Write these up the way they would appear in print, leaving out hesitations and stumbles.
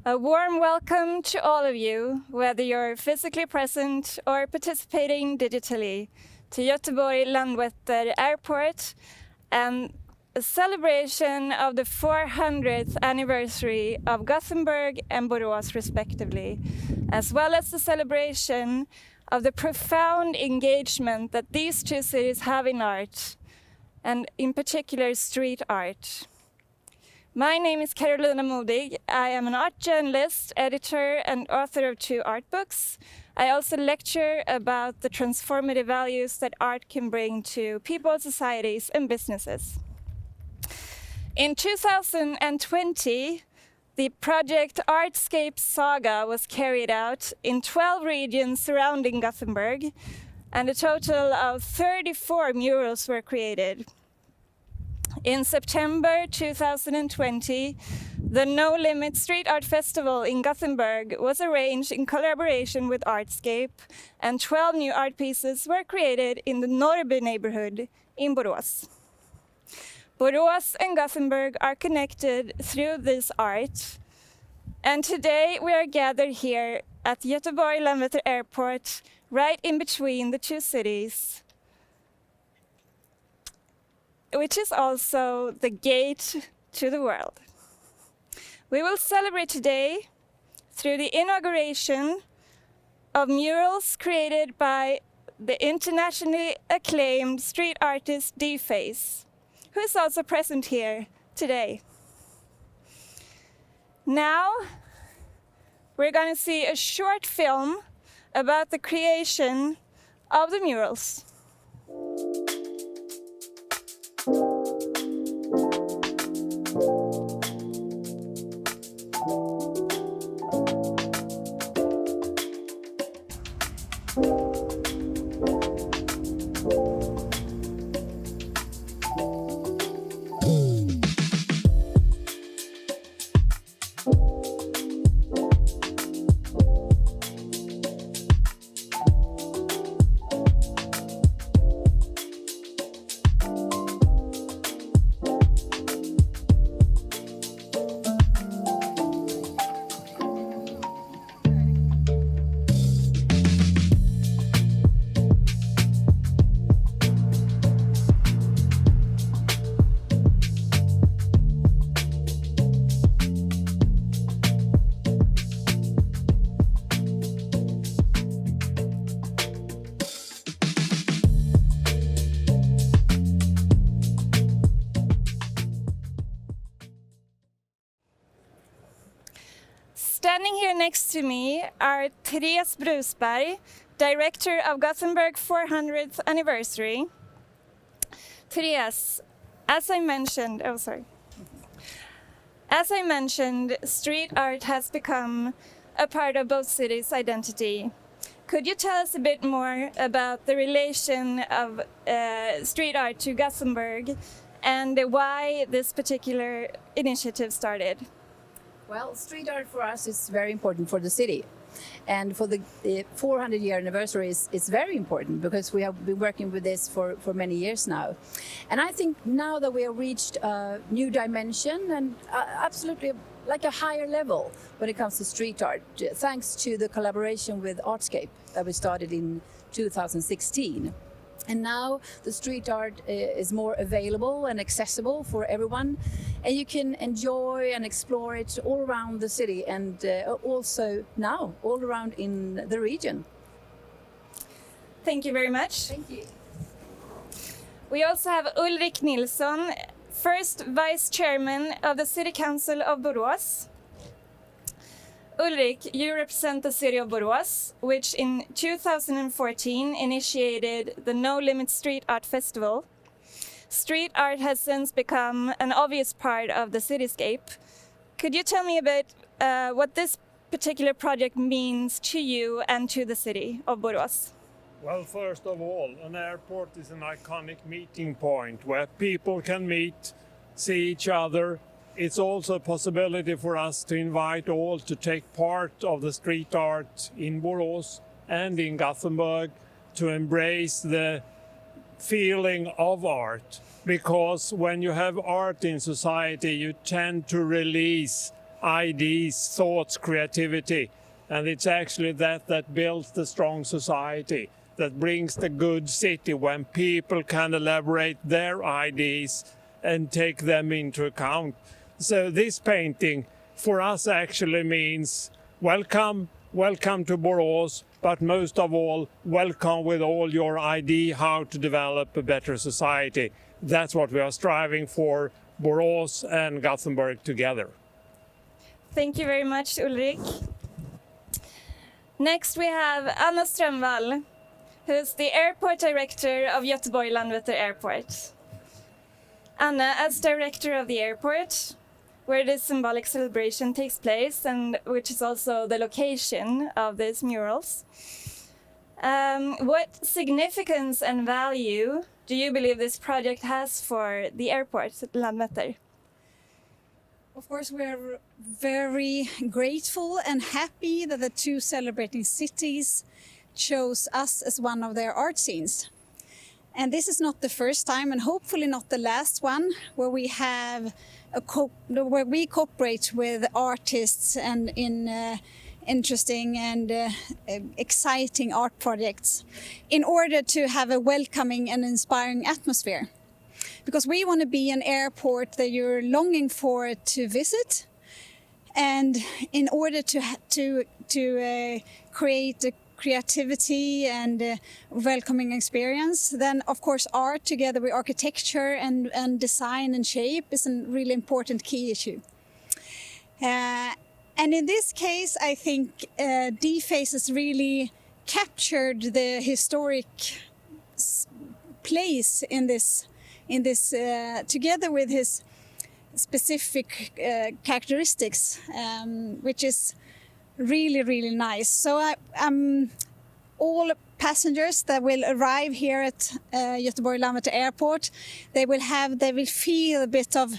A warm welcome to all of you, whether you're physically present or participating digitally, to Göteborg Landvetter Airport and a celebration of the 400th anniversary of Gothenburg and Borås respectively, as well as the celebration of the profound engagement that these two cities have in art, and in particular street art. My name is Carolina Modig. I am an art journalist, editor, and author of 2 art books. I also lecture about the transformative values that art can bring to people, societies, and businesses. In 2020, the project Artscape Saga was carried out in 12 regions surrounding Gothenburg, and a total of 34 murals were created. In September 2020, the No Limit Street Art Festival in Gothenburg was arranged in collaboration with Artscape, and 12 new art pieces were created in the Norrby neighborhood in Borås. Borås and Gothenburg are connected through this art, and today we are gathered here at Göteborg Landvetter Airport, right in between the two cities, which is also the gate to the world. We will celebrate today through the inauguration of murals created by the internationally acclaimed street artist D-Face, who is also present here today. Now, we're going to see a short film about the creation of the murals. Standing here next to me are Therese Brusberg, director of Gothenburg 400th anniversary. Therese, as I mentioned, street art has become a part of both cities' identity. Could you tell us a bit more about the relation of street art to Gothenburg and why this particular initiative started? Well, street art for us is very important for the city. And for the 400-year anniversary, it's very important because we have been working with this for many years now. And I think now that we have reached a new dimension and absolutely like a higher level when it comes to street art, thanks to the collaboration with Artscape that we started in 2016. And now the street art is more available and accessible for everyone, and you can enjoy and explore it all around the city and also now all around in the region. Thank you very much. Thank you. We also have Ulrik Nilsson, first vice chairman of the City Council of Borås. Ulrik, you represent the city of Borås, which in 2014 initiated the No Limit Street Art Festival. Street art has since become an obvious part of the cityscape. Could you tell me a bit what this particular project means to you and to the city of Borås? Well, first of all, an airport is an iconic meeting point where people can meet, see each other. It's also a possibility for us to invite all to take part of the street art in Borås and in Gothenburg, to embrace the feeling of art. Because when you have art in society, you tend to release ideas, thoughts, creativity. And it's actually that builds the strong society, that brings the good city when people can elaborate their ideas and take them into account. So this painting for us actually means welcome to Borås, but most of all, welcome with all your idea how to develop a better society. That's what we are striving for, Borås and Gothenburg together. Thank you very much, Ulrik. Next we have Anna Strömvall, who's the airport director of Göteborg Landvetter Airport. Anna, as director of the airport, where this symbolic celebration takes place and which is also the location of these murals, what significance and value do you believe this project has for the airport, Landvetter? Of course, we're very grateful and happy that the two celebrating cities chose us as one of their art scenes. And this is not the first time, and hopefully not the last one, where we have where we cooperate with artists and in interesting and exciting art projects in order to have a welcoming and inspiring atmosphere. Because we want to be an airport that you're longing for to visit, and in order to create a creativity and welcoming experience, then of course art together with architecture and design and shape is a really important key issue. And in this case, I think D-Face has really captured the historic place in this together with his specific characteristics, which is really nice. So all passengers that will arrive here at Göteborg Landvetter Airport, they will feel a bit of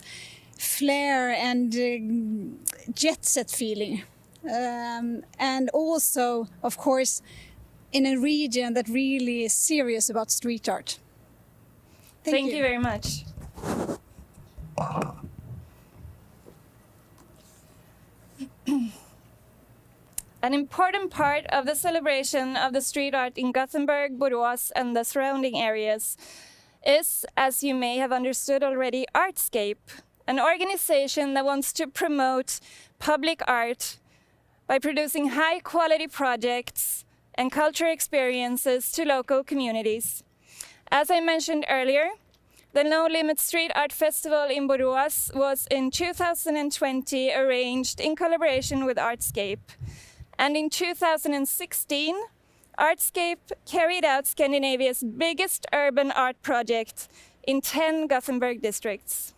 flair and jet set feeling, and also of course in a region that really is serious about street art. Thank you very much. An important part of the celebration of the street art in Gothenburg, Borås and the surrounding areas is, as you may have understood already, Artscape, an organization that wants to promote public art by producing high-quality projects and cultural experiences to local communities. As I mentioned earlier, the No Limit Street Art Festival in Borås was in 2020 arranged in collaboration with Artscape. And in 2016, Artscape carried out Scandinavia's biggest urban art project in 10 Gothenburg districts.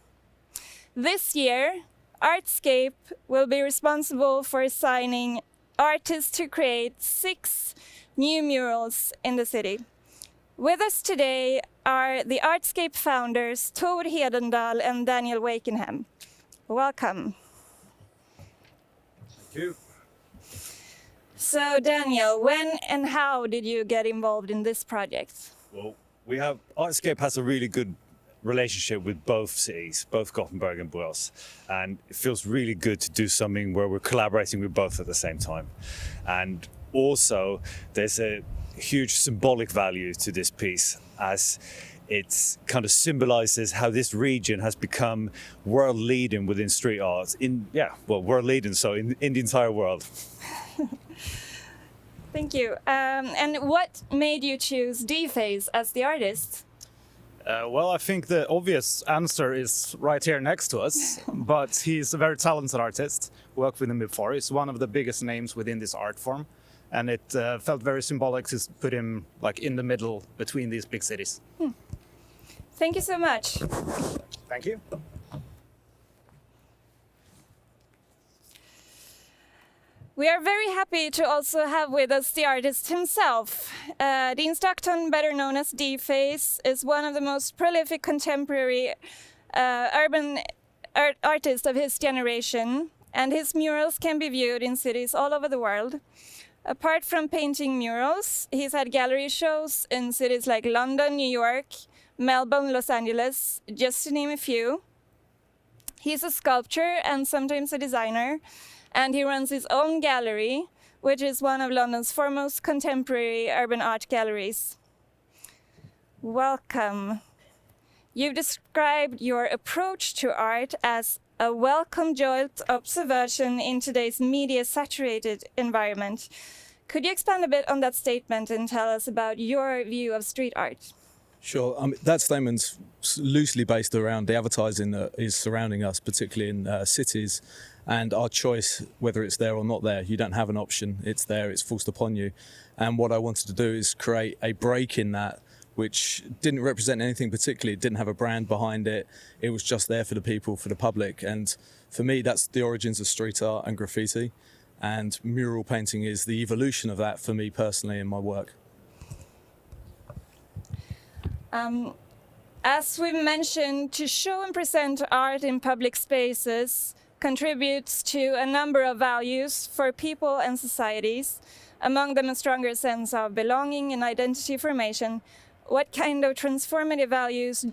This year, Artscape will be responsible for assigning artists to create 6 new murals in the city. With us today are the Artscape founders Tor Hedendal and Daniel Wakenham. Welcome. Thank you. So Daniel, when and how did you get involved in this project? Well, Artscape has a really good relationship with both cities, both Gothenburg and Borås, and it feels really good to do something where we're collaborating with both at the same time. And also, there's a huge symbolic value to this piece, as it kind of symbolizes how this region has become world leading within street art world leading, so in the entire world. Thank you. And what made you choose D-Face as the artist? Well, I think the obvious answer is right here next to us, but he's a very talented artist. Worked with him before. He's one of the biggest names within this art form, and it felt very symbolic to put him in the middle between these big cities. Thank you so much. Thank you. We are very happy to also have with us the artist himself. Dean Stockton, better known as D-Face, is one of the most prolific contemporary urban artists of his generation, and his murals can be viewed in cities all over the world. Apart from painting murals, he's had gallery shows in cities like London, New York, Melbourne, Los Angeles, just to name a few. He's a sculptor and sometimes a designer, and he runs his own gallery, which is one of London's foremost contemporary urban art galleries. Welcome. You've described your approach to art as a welcome jolt of subversion in today's media-saturated environment. Could you expand a bit on that statement and tell us about your view of street art? Sure. That statement's loosely based around the advertising that is surrounding us, particularly in cities, and our choice, whether it's there or not there. You don't have an option. It's there. It's forced upon you. And what I wanted to do is create a break in that, which didn't represent anything particularly. It didn't have a brand behind it. It was just there for the people, for the public. And for me, that's the origins of street art and graffiti. And mural painting is the evolution of that for me personally in my work. As we mentioned, to show and present art in public spaces contributes to a number of values for people and societies, among them a stronger sense of belonging and identity formation. What kind of transformative values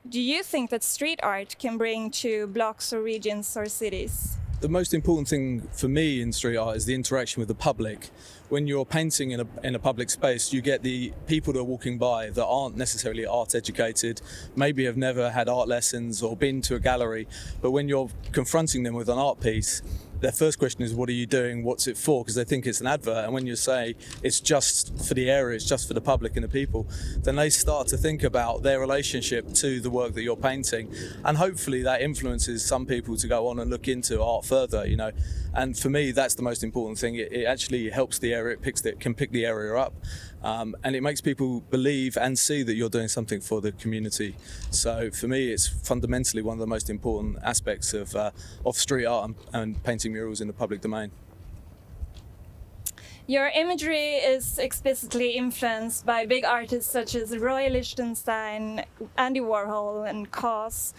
do you think that street art can bring to blocks or regions or cities? The most important thing for me in street art is the interaction with the public. When you're painting in a public space, you get the people that are walking by that aren't necessarily art educated, maybe have never had art lessons or been to a gallery, but when you're confronting them with an art piece, their first question is, what are you doing? What's it for? Because they think it's an advert. And when you say it's just for the area, it's just for the public and the people, then they start to think about their relationship to the work that you're painting. And hopefully that influences some people to go on and look into art further, you know. And for me, that's the most important thing. It actually helps the area, can pick the area up. And it makes people believe and see that you're doing something for the community. So for me, it's fundamentally one of the most important aspects of street art and painting murals in the public domain. Your imagery is explicitly influenced by big artists such as Roy Lichtenstein, Andy Warhol, and Kaws.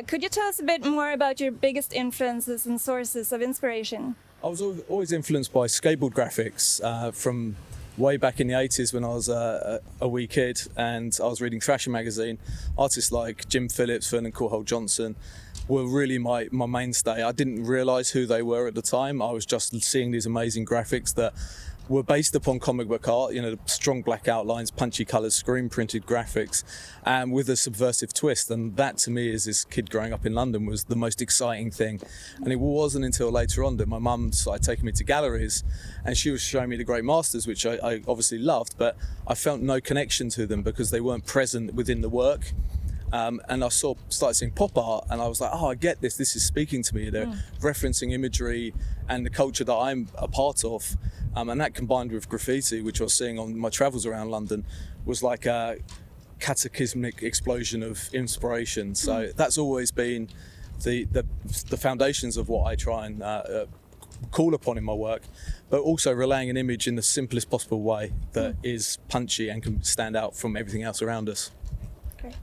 Could you tell us a bit more about your biggest influences and sources of inspiration? I was always influenced by skateboard graphics from way back in the 80s when I was a wee kid, and I was reading Thrasher magazine. Artists like Jim Phillips, Vernon Courtholt Johnson were really my mainstay. I didn't realise who they were at the time. I was just seeing these amazing graphics that were based upon comic book art, you know, strong black outlines, punchy colours, screen printed graphics, and with a subversive twist. And that to me, as this kid growing up in London, was the most exciting thing. And it wasn't until later on that my mum started taking me to galleries, and she was showing me the great masters, which I obviously loved, but I felt no connection to them because they weren't present within the work. And I started seeing pop art, and I was like, oh, I get this. This is speaking to me. They're referencing imagery and the culture that I'm a part of. And that combined with graffiti, which I was seeing on my travels around London, was like a cataclysmic explosion of inspiration. So that's always been the foundations of what I try and call upon in my work, but also relaying an image in the simplest possible way that is punchy and can stand out from everything else around us. Great.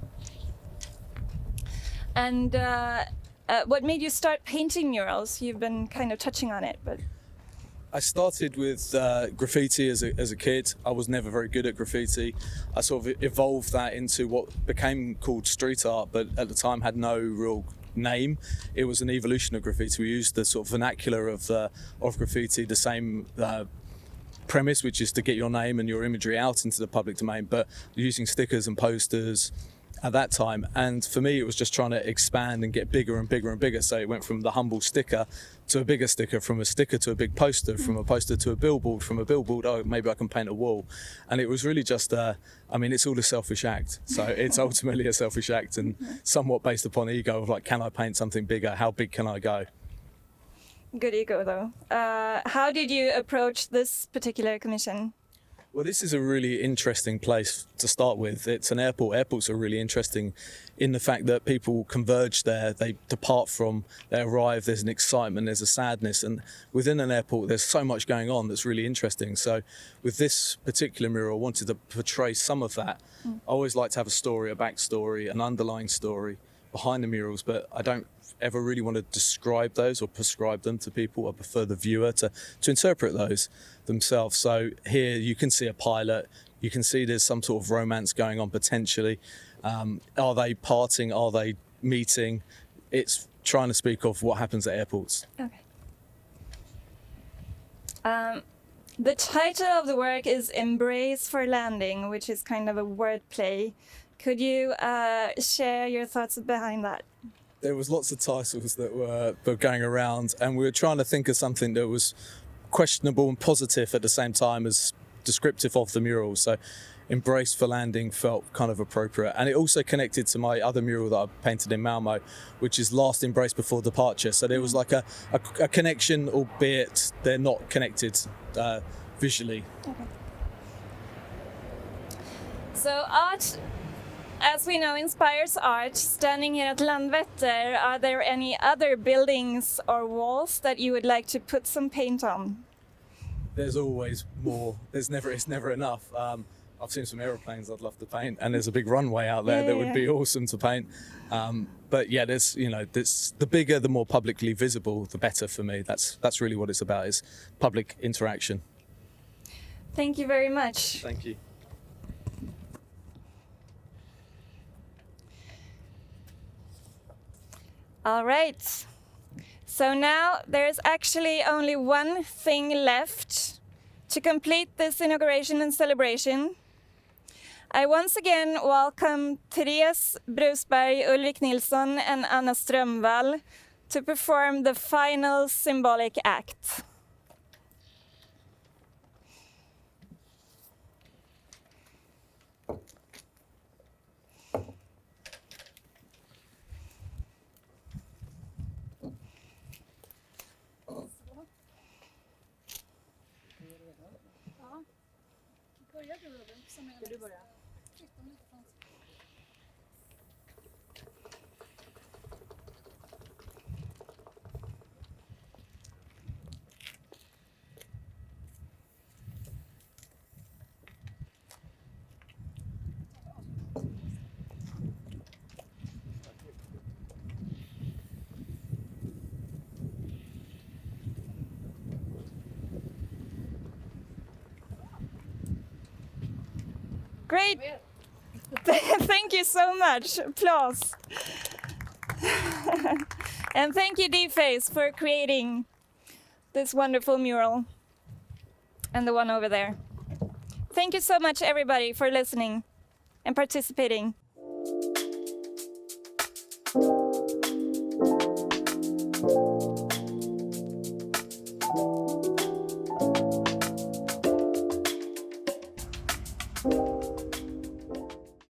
And what made you start painting murals? You've been kind of touching on it, but... I started with graffiti as a kid. I was never very good at graffiti. I sort of evolved that into what became called street art, but at the time had no real name. It was an evolution of graffiti. We used the sort of vernacular of graffiti, the same premise, which is to get your name and your imagery out into the public domain, but using stickers and posters at that time. And for me, it was just trying to expand and get bigger and bigger and bigger. So it went from the humble sticker to a bigger sticker, from a sticker to a big poster, from a poster to a billboard, from a billboard, oh, maybe I can paint a wall. And it was really just, it's all a selfish act. So it's ultimately a selfish act and somewhat based upon ego of like, can I paint something bigger? How big can I go? Good ego, though. How did you approach this particular commission? Well, this is a really interesting place to start with. It's an airport. Airports are really interesting in the fact that people converge there, they depart from, they arrive, there's an excitement, there's a sadness. And within an airport, there's so much going on that's really interesting. So with this particular mural, I wanted to portray some of that. I always like to have a story, a backstory, an underlying story behind the murals, but I don't ever really want to describe those or prescribe them to people. I prefer the viewer to interpret those themselves. So here you can see a pilot, you can see there's some sort of romance going on potentially. Are they parting? Are they meeting? It's trying to speak of what happens at airports. Okay. The title of the work is Embrace for Landing, which is kind of a wordplay. Could you share your thoughts behind that? There was lots of titles that were going around, and we were trying to think of something that was questionable and positive at the same time as descriptive of the mural. So Embrace for Landing felt kind of appropriate, and it also connected to my other mural that I painted in Malmo, which is Last Embrace Before Departure. So there was like a connection, albeit they're not connected visually. Okay. So art, as we know, inspires art. Standing here at Landvetter, are there any other buildings or walls that you would like to put some paint on? There's always more. It's never enough. I've seen some aeroplanes I'd love to paint, and there's a big runway out there that would be awesome to paint. But yeah, there's the bigger, the more publicly visible, the better for me. That's really what it's about, is public interaction. Thank you very much. Thank you. All right. So now there's actually only one thing left to complete this inauguration and celebration. I once again welcome Therese Brusberg, Ulrik Nilsson and Anna Strömvall to perform the final symbolic act. Great. Thank you so much. Applause. And thank you, D-Face, for creating this wonderful mural and the one over there. Thank you so much, everybody, for listening and participating.